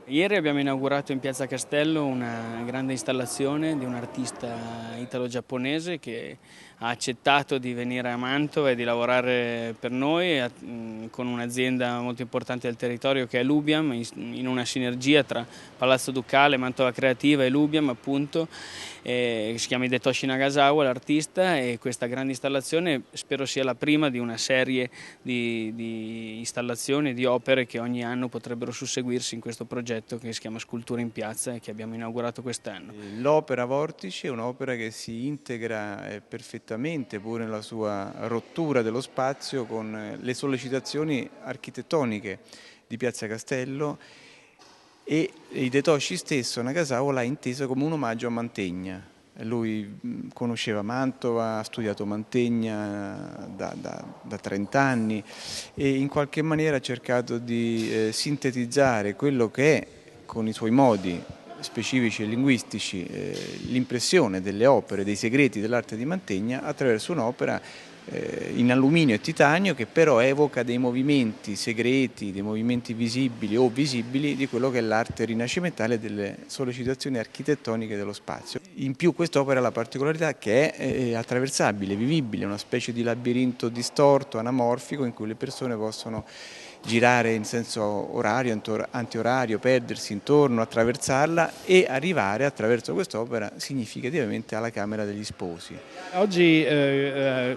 Ieri abbiamo inaugurato in Piazza Castello una grande installazione di un artista italo-giapponese che ha accettato di venire a Mantova e di lavorare per noi con un'azienda molto importante del territorio che è l'Ubiam, in una sinergia tra Palazzo Ducale, Mantova Creativa e l'Ubiam appunto. Si chiama Hidetoshi Nagasawa l'artista, e questa grande installazione spero sia la prima di una serie di installazioni, di opere che ogni anno potrebbero susseguirsi in questo progetto che si chiama Scultura in Piazza e che abbiamo inaugurato quest'anno. L'opera Vortice è un'opera che si integra perfettamente, pur nella sua rottura dello spazio, con le sollecitazioni architettoniche di Piazza Castello, e Hidetoshi stesso, Nagasawa, l'ha intesa come un omaggio a Mantegna. Lui conosceva Mantova, ha studiato Mantegna da 30 anni e in qualche maniera ha cercato di sintetizzare quello che è, con i suoi modi specifici e linguistici, l'impressione delle opere, dei segreti dell'arte di Mantegna attraverso un'opera in alluminio e titanio che però evoca dei movimenti segreti, dei movimenti visibili o visibili di quello che è l'arte rinascimentale delle sollecitazioni architettoniche dello spazio. In più quest'opera ha la particolarità che è attraversabile, vivibile, una specie di labirinto distorto, anamorfico, in cui le persone possono girare in senso orario, antiorario, perdersi intorno, attraversarla e arrivare attraverso quest'opera significativamente alla Camera degli Sposi. Oggi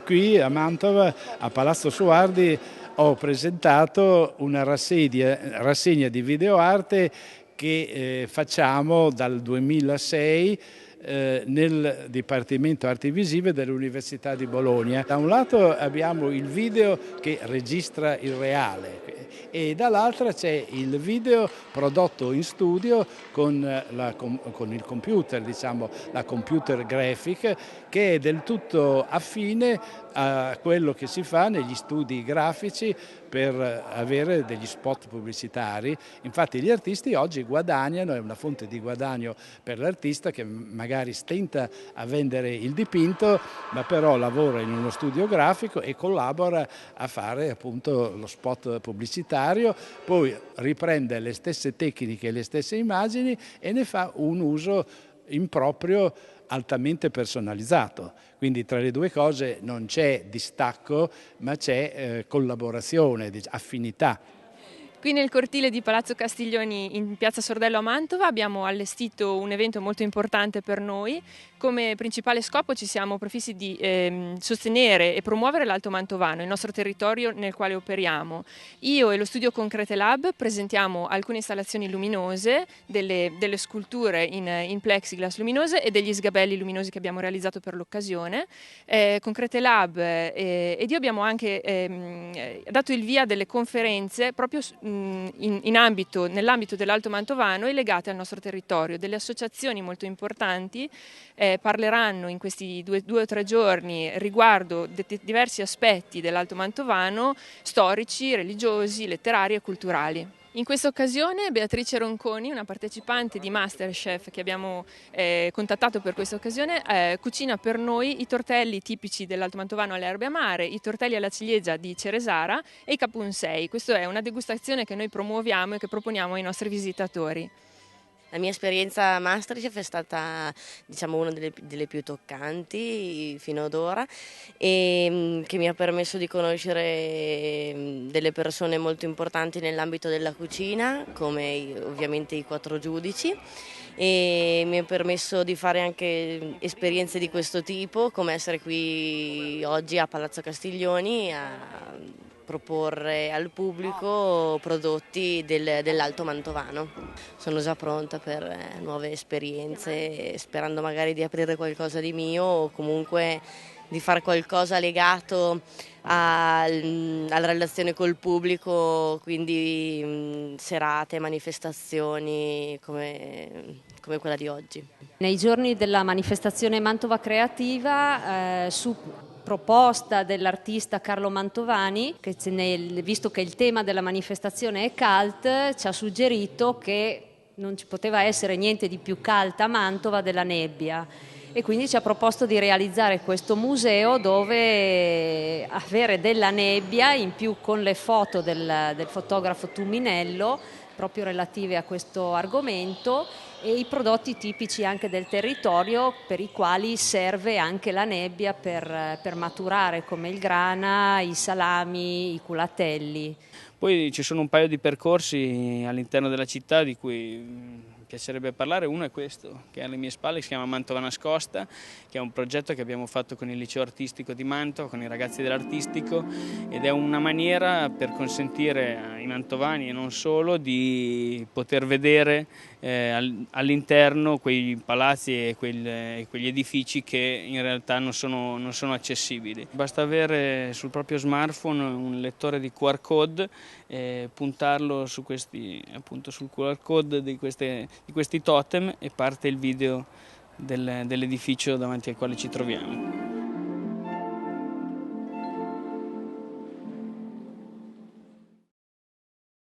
qui a Mantova, a Palazzo Suardi, ho presentato una rassegna di videoarte che facciamo dal 2006 nel Dipartimento Arti Visive dell'Università di Bologna. Da un lato abbiamo il video che registra il reale e dall'altra c'è il video prodotto in studio con il computer, diciamo la computer graphic, che è del tutto affine a quello che si fa negli studi grafici per avere degli spot pubblicitari. Infatti gli artisti oggi guadagnano, è una fonte di guadagno per l'artista che magari stenta a vendere il dipinto, ma però lavora in uno studio grafico e collabora a fare appunto lo spot pubblicitario, poi riprende le stesse tecniche, le stesse immagini e ne fa un uso improprio altamente personalizzato. Quindi tra le due cose non c'è distacco, ma c'è collaborazione, affinità. Qui nel cortile di Palazzo Castiglioni in Piazza Sordello a Mantova abbiamo allestito un evento molto importante per noi. Come principale scopo ci siamo prefissi di sostenere e promuovere l'Alto Mantovano, il nostro territorio nel quale operiamo. Io e lo studio Concrete Lab presentiamo alcune installazioni luminose, delle sculture in plexiglass luminose e degli sgabelli luminosi che abbiamo realizzato per l'occasione. Concrete Lab ed io abbiamo anche dato il via delle conferenze proprio nell'ambito dell'Alto Mantovano e legate al nostro territorio. Delle associazioni molto importanti parleranno in questi due o tre giorni riguardo diversi aspetti dell'Alto Mantovano, storici, religiosi, letterari e culturali. In questa occasione Beatrice Ronconi, una partecipante di Masterchef che abbiamo contattato per questa occasione, cucina per noi i tortelli tipici dell'Alto Mantovano alle erbe amare, i tortelli alla ciliegia di Ceresara e i capunsei. Questa è una degustazione che noi promuoviamo e che proponiamo ai nostri visitatori. La mia esperienza a Masterchef è stata, diciamo, una delle più toccanti fino ad ora e che mi ha permesso di conoscere delle persone molto importanti nell'ambito della cucina, come ovviamente i 4 giudici, e mi ha permesso di fare anche esperienze di questo tipo, come essere qui oggi a Palazzo Castiglioni a proporre al pubblico prodotti dell'Alto Mantovano. Sono già pronta per nuove esperienze, sperando magari di aprire qualcosa di mio o comunque di fare qualcosa legato alla relazione col pubblico, quindi serate, manifestazioni come quella di oggi. Nei giorni della manifestazione Mantova Creativa, su proposta dell'artista Carlo Mantovani, che visto che il tema della manifestazione è cult, ci ha suggerito che non ci poteva essere niente di più cult a Mantova della nebbia, e quindi ci ha proposto di realizzare questo museo dove avere della nebbia in più con le foto del fotografo Tuminello proprio relative a questo argomento e i prodotti tipici anche del territorio per i quali serve anche la nebbia per maturare, come il grana, i salami, i culatelli. Poi ci sono un paio di percorsi all'interno della città di cui mi piacerebbe parlare. Uno è questo, che è alle mie spalle, si chiama Mantova Nascosta, che è un progetto che abbiamo fatto con il liceo artistico di Mantova, con i ragazzi dell'artistico, ed è una maniera per consentire ai mantovani e non solo di poter vedere all'interno quei palazzi e quegli edifici che in realtà non sono accessibili. Basta avere sul proprio smartphone un lettore di QR code, puntarlo sul QR code di questi totem e parte il video dell'edificio davanti al quale ci troviamo.